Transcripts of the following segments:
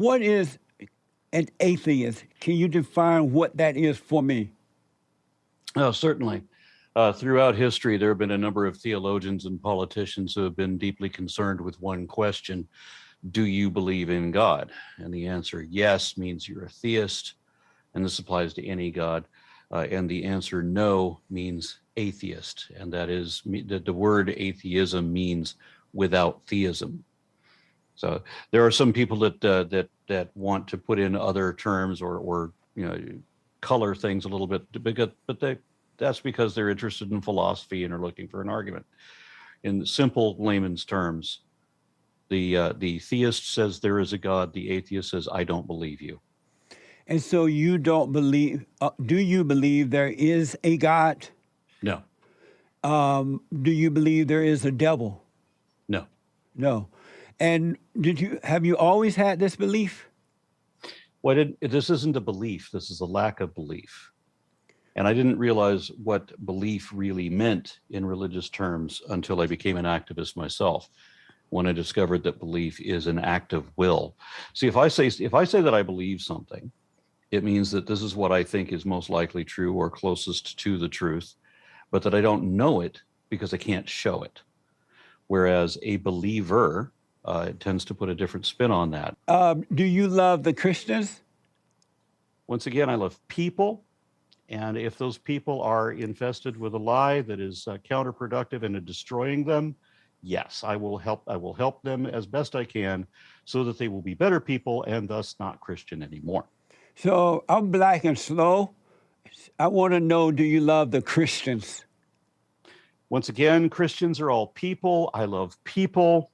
What is an atheist? Can you define what that is for me? Oh, certainly. Throughout history, there have been a number of theologians and politicians who have been deeply concerned with one question: do you believe in God? And the answer yes means you're a theist, and this applies to any God. And the answer no means atheist, and that is the word atheism means without theism. So there are some people that want to put in other terms or color things a little bit, but that's because they're interested in philosophy and are looking for an argument. In simple layman's terms, the theist says there is a God. The atheist says, I don't believe you. And so you don't believe, do you believe there is a God? No. Do you believe there is a devil? No. No. And have you always had this belief? Well, this isn't a belief. This is a lack of belief. And I didn't realize what belief really meant in religious terms until I became an activist myself, when I discovered that belief is an act of will. See, if I say that I believe something, it means that this is what I think is most likely true or closest to the truth, but that I don't know it because I can't show it. Whereas a believer tends to put a different spin on that. Do you love the Christians? Once again, I love people. And if those people are infested with a lie that is counterproductive and destroying them, yes, I will help them as best I can so that they will be better people and thus not Christian anymore. So I'm black and slow. I want to know, do you love the Christians? Once again, Christians are all people. I love people.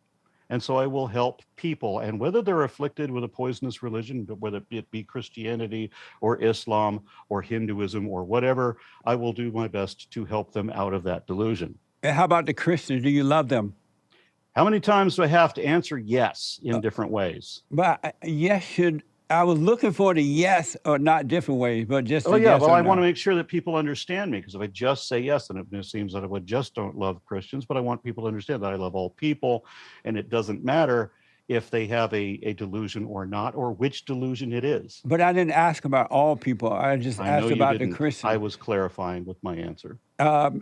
And so I will help people. And whether they're afflicted with a poisonous religion, whether it be Christianity or Islam or Hinduism or whatever, I will do my best to help them out of that delusion. And how about the Christians? Do you love them? How many times do I have to answer yes in different ways? But I was looking for the yes or not different ways, but just yes well, I no. want to make sure that people understand me, because if I just say yes, then it seems that I just don't love Christians, but I want people to understand that I love all people, and it doesn't matter if they have a delusion or not, or which delusion it is. But I didn't ask about all people. I just asked about the Christians. I was clarifying with my answer.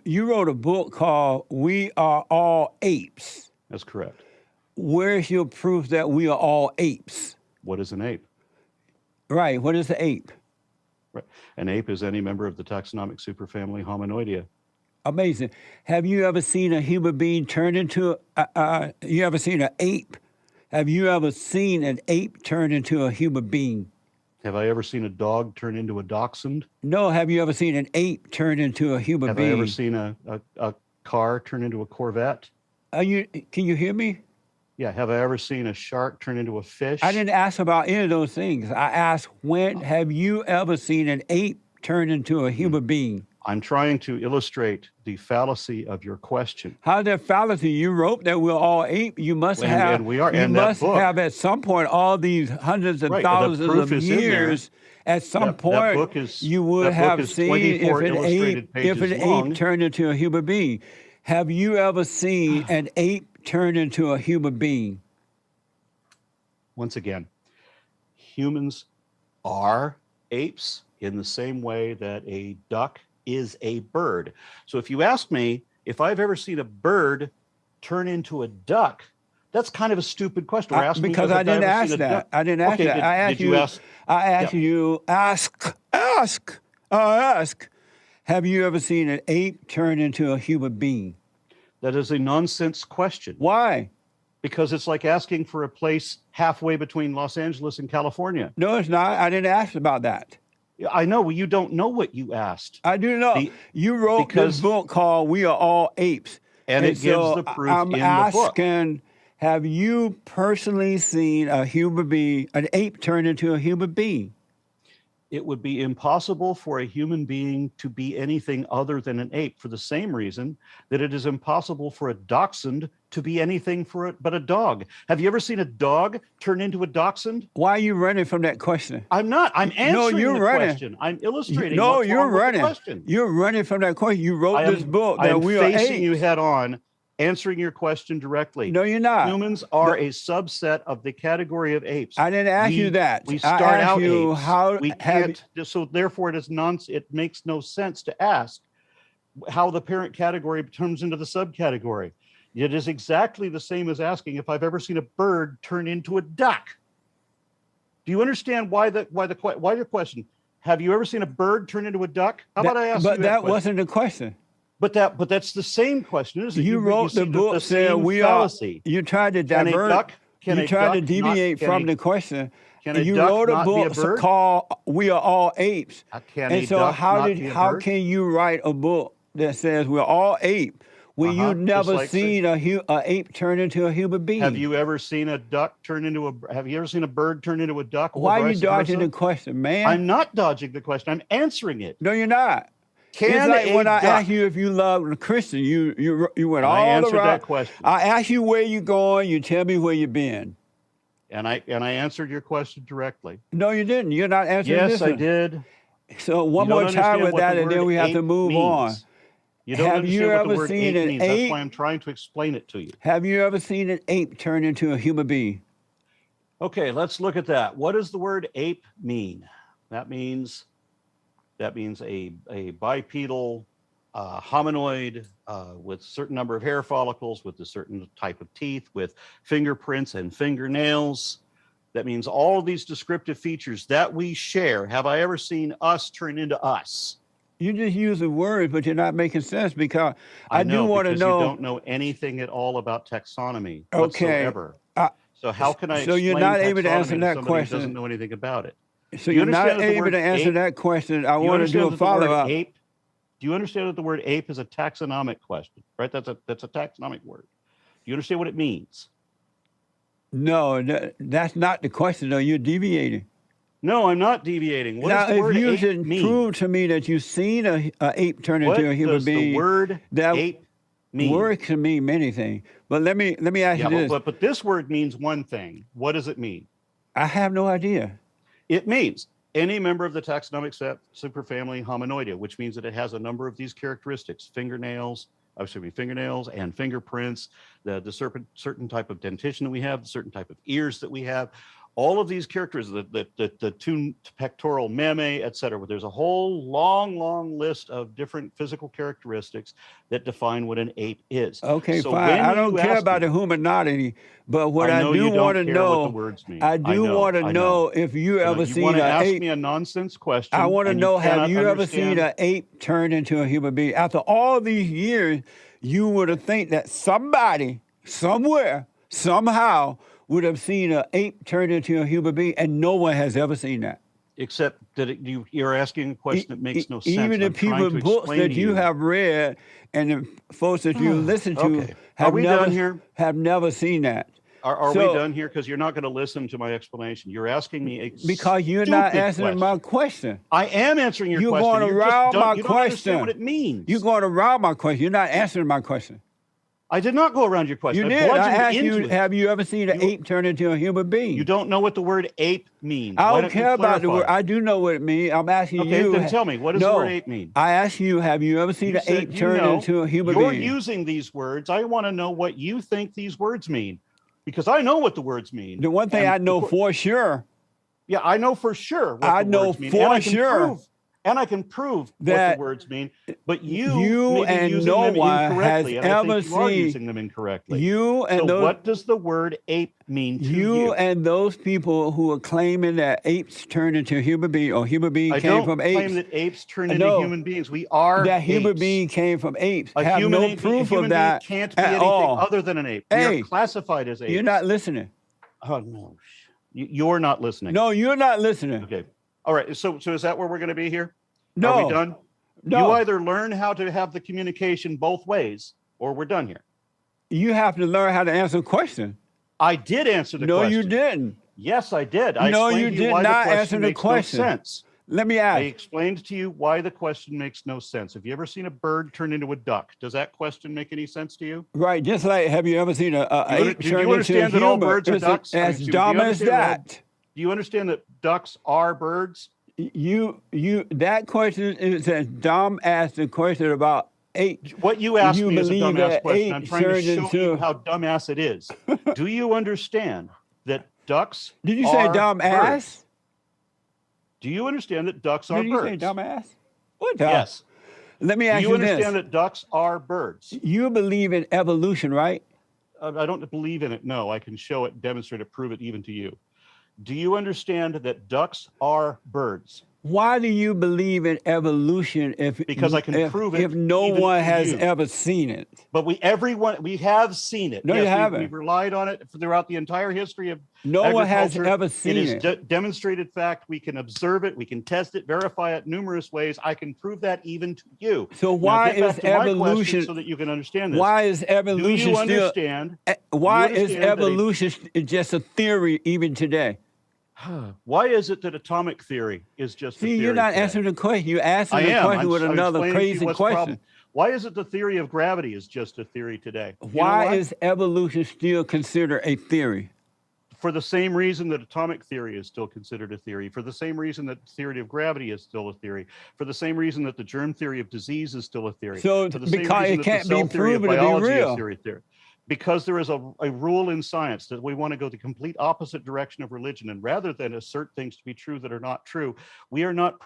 You wrote a book called We Are All Apes. That's correct. Where's your proof that we are all apes? What is an ape? Right. What is the ape? Right. An ape is any member of the taxonomic superfamily Hominoidea. Amazing. Have you ever seen a human being turn into you ever seen an ape? Have you ever seen an ape turn into a human being? Have I ever seen a dog turn into a dachshund? No. Have you ever seen an ape turn into a human being? Have I ever seen a car turn into a Corvette? Can you hear me? Yeah. Have I ever seen a shark turn into a fish? I didn't ask about any of those things. I asked, when have you ever seen an ape turn into a human being? I'm trying to illustrate the fallacy of your question. How's that fallacy? You wrote that we're all ape. You must have. And we are. You must have at some point all these hundreds of thousands of years. At some point, you would have seen if an ape turned into a human being. Have you ever seen an ape turn into a human being? Once again, humans are apes in the same way that a duck is a bird. So if you ask me if I've ever seen a bird turn into a duck, that's kind of a stupid question. Because I didn't ask that. I didn't ask that. I asked, have you ever seen an ape turn into a human being? That is a nonsense question. Why? Because it's like asking for a place halfway between Los Angeles and California. No, it's not. I didn't ask about that. I know. Well, you don't know what you asked. I do know. You wrote this book called We Are All Apes. And it gives the proof in the book. I'm asking, have you personally seen an ape turn into a human being? It would be impossible for a human being to be anything other than an ape, for the same reason that it is impossible for a dachshund to be anything but a dog. Have you ever seen a dog turn into a dachshund? Why are you running from that question? I'm not. I'm answering the question. I'm illustrating. No, you're running. The question. You're running from that question. You wrote this book that I'm we are apes. facing you head on. answering your question directly. No, you're not. Humans are a subset of the category of apes. I didn't ask you that. We start out you apes. How we can't. So therefore, it makes no sense to ask how the parent category turns into the subcategory. It is exactly the same as asking if I've ever seen a bird turn into a duck. Do you understand why your question? Have you ever seen a bird turn into a duck? How about I ask you that question? But that wasn't the question. But that's the same question, isn't it? You wrote the book saying we fallacy. You tried to divert. You tried to deviate from the question. You wrote a book called "We Are All Apes." And so how can you write a book that says we're all ape when you've never seen an ape turn into a human being? Have you ever seen a duck turn into a? Have you ever seen a bird turn into a duck? Why are you dodging the question, man? I'm not dodging the question. I'm answering it. No, you're not. It's like when I asked you if you love a Christian, you went all around. I answered that question. I asked you where you're going. You tell me where you've been. And I answered your question directly. No, you didn't. You're not answering this one. Yes, I did. So one more time with that, and then we have to move on. You don't understand what the word ape means. That's why I'm trying to explain it to you. Have you ever seen an ape turn into a human being? Okay, let's look at that. What does the word ape mean? That means a bipedal hominoid with a certain number of hair follicles, with a certain type of teeth, with fingerprints and fingernails. That means all of these descriptive features that we share. Have I ever seen us turn into us? You just use the words, but you're not making sense because I do want to know. You don't know anything at all about taxonomy whatsoever. So how can I? So you're not able to answer that question. Who doesn't know anything about it. So you're not able to answer that question. I want to do a follow-up. Do you understand that the word ape is a taxonomic question? Right? That's a taxonomic word. Do you understand what it means? No, that's not the question, though. You're deviating. No, I'm not deviating. What does the word ape mean? Now, if you can prove to me that you've seen an ape turn into a human being, what does the word ape mean? Word can mean many things. But let me ask you this. But this word means one thing. What does it mean? I have no idea. It means any member of the taxonomic superfamily Hominoidea, which means that it has a number of these characteristics: fingernails and fingerprints, the certain type of dentition that we have, the certain type of ears that we have. All of these characteristics, the two pectoral mammae, et cetera. There's a whole long list of different physical characteristics that define what an ape is. Okay, so fine. I don't care about the humanity, but what I do want to know, I do want to know if you ever seen an ape. You want to ask me a nonsense question. I want to know, have you ever seen an ape turn into a human being? After all these years, you would have think that somebody, somewhere, somehow, would have seen an ape turn into a human being, and no one has ever seen that. Except that you're asking a question that makes no sense. Even the people in books that you have read and the folks that you listen to have never seen that. Are we done here? Because you're not going to listen to my explanation. You're asking me because you're not answering my question. I am answering your question. You're going around my question. You don't understand what it means. You're going around my question. You're not answering my question. I did not go around your question. You did. I asked you, have you ever seen an ape turn into a human being? You don't know what the word ape means. I don't care about the word. I do know what it means. I'm asking you. Okay, then tell me, what does the word ape mean? I asked you, have you ever seen an ape turn into a human being? You're using these words. I want to know what you think these words mean, because I know what the words mean. The one thing I know for sure. Yeah, I know for sure what the words mean. For sure. And I can prove what the words mean, but you and no one has ever seen using them incorrectly. What does the word ape mean to you? You and those people who are claiming that apes turn into human beings or human beings came from apes. I don't claim that apes turn into human beings. We are that human being came from apes. I have no proof of that can't be anything other than an ape. We are classified as apes. You're not listening. Oh no, you're not listening. No, you're not listening. Okay. All right, so is that where we're going to be here? No. Are we done? No. You either learn how to have the communication both ways, or we're done here. You have to learn how to answer a question. I did answer the question. No, you didn't. Yes, I did. No, you did not answer the question. No sense. Let me ask. I explained to you why the question makes no sense. Have you ever seen a bird turn into a duck? Does that question make any sense to you? Right. Just like, have you ever seen an ape turn into a human? Do you understand that all birds are ducks? As dumb as that. Do you understand that ducks are birds? That question is as dumb as the question about What you asked me is a dumbass question. I'm 8 trying to turned show into... you how dumbass it is. Do you understand that ducks Did you say are dumbass? birds? Do you understand that ducks are Did birds? you say dumbass? What? Yes. Let me ask Do you you this. understand that ducks are birds? You believe in evolution, right? I don't believe in it. No, I can show it, demonstrate it, prove it even to you. Do you understand that ducks are birds? Why do you believe in evolution because I can prove it if no one has ever seen it? But we have seen it. No, yes, you haven't. We've relied on it throughout the entire history of no one has ever seen it. It is demonstrated fact. We can observe it. We can test it, verify it numerous ways. I can prove that even to you. So why is evolution, so that you can understand this? Why is evolution Do you understand? Why is evolution just a theory even today? Why is it that atomic theory is just a theory? See, you're not answering the question. You answering the question with another crazy question. Why is it the theory of gravity is just a theory today? Why is evolution still considered a theory? For the same reason that atomic theory is still considered a theory, for the same reason that the theory of gravity is still a theory, for the same reason that the germ theory of disease is still a theory. So because it can't be proven to be real. Because there is a rule in science that we want to go the complete opposite direction of religion, and rather than assert things to be true that are not true, we are not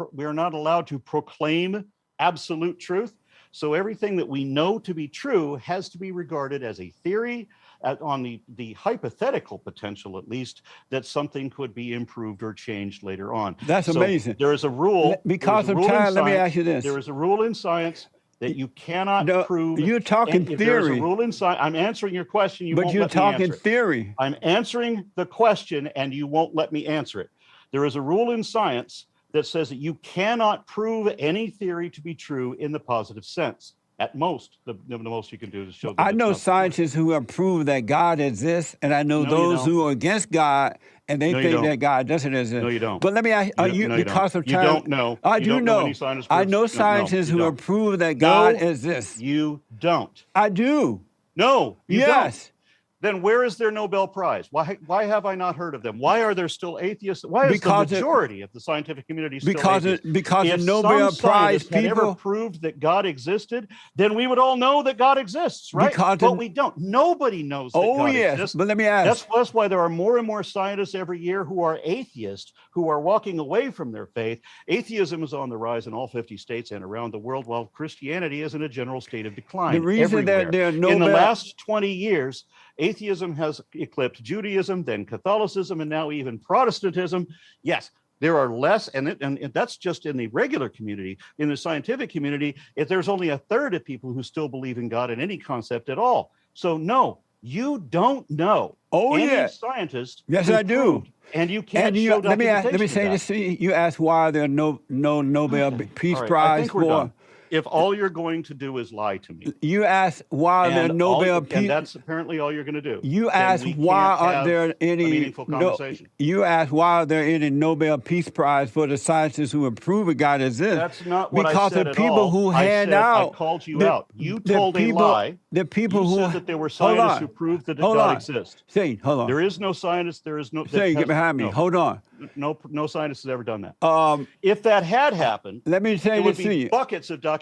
allowed to proclaim absolute truth. So everything that we know to be true has to be regarded as a theory, on the hypothetical potential, at least, that something could be improved or changed later on. That's amazing. There is a rule. Because of time, let me ask you this. There is a rule in science that you cannot prove. You're talking theory. There's a rule in science. I'm answering your question. But you're talking theory. I'm answering the question, and you won't let me answer it. There is a rule in science that says that you cannot prove any theory to be true in the positive sense. At most, the most you can do is show. I know scientists who have proved that God exists, and I know those who are against God, and they think that God doesn't exist. No, you don't. But let me ask you, because of time. You don't know. I do know. I know scientists who have proved that God exists. You don't. I do. No, you don't. Yes. Then where is their Nobel Prize? Why have I not heard of them? Why are there still atheists? Why is the majority of the scientific community still atheists? Because the Nobel Prize people had ever proved that God existed, then we would all know that God exists, right? But we don't. Nobody knows that God exists. But let me ask. That's why there are more and more scientists every year who are atheists, who are walking away from their faith. Atheism is on the rise in all 50 states and around the world, while Christianity is in a general state of decline. The reason that there are no in the last 20 years, atheism has eclipsed Judaism, then Catholicism, and now even Protestantism. Yes, there are less, and that's just in the regular community. In the scientific community, there's only a third of people who still believe in God in any concept at all. So no, you don't know. Any scientist. Yes, I do. And you can't show documentation. Let me say this to you. You asked why there are no Nobel Peace Prize for. If all you're going to do is lie to me. You ask why there are Nobel Peace. And that's apparently all you're going to do. You ask why aren't there any meaningful conversation. You ask why are there any Nobel Peace Prize for the scientists who have proven God exists? That's not what because I said the people at all. who hand out. I called you out. You told a lie. The people you said that there were scientists who proved that God exists. Say, hold on. There is no scientist. There is no. Say, get behind me. Hold on. No scientist has ever done that. If that had happened, let me say this to you. Buckets of documentation.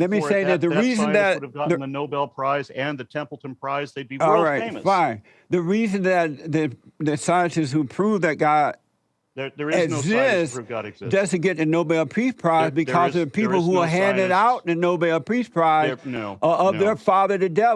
Let me say that the reason that would have gotten the Nobel Prize and the Templeton Prize, they'd be world famous. Fine. The reason that the scientists who prove that God there is no science to prove God exists doesn't get the Nobel Peace Prize because the people who are handing out the Nobel Peace Prize are of their father, the devil.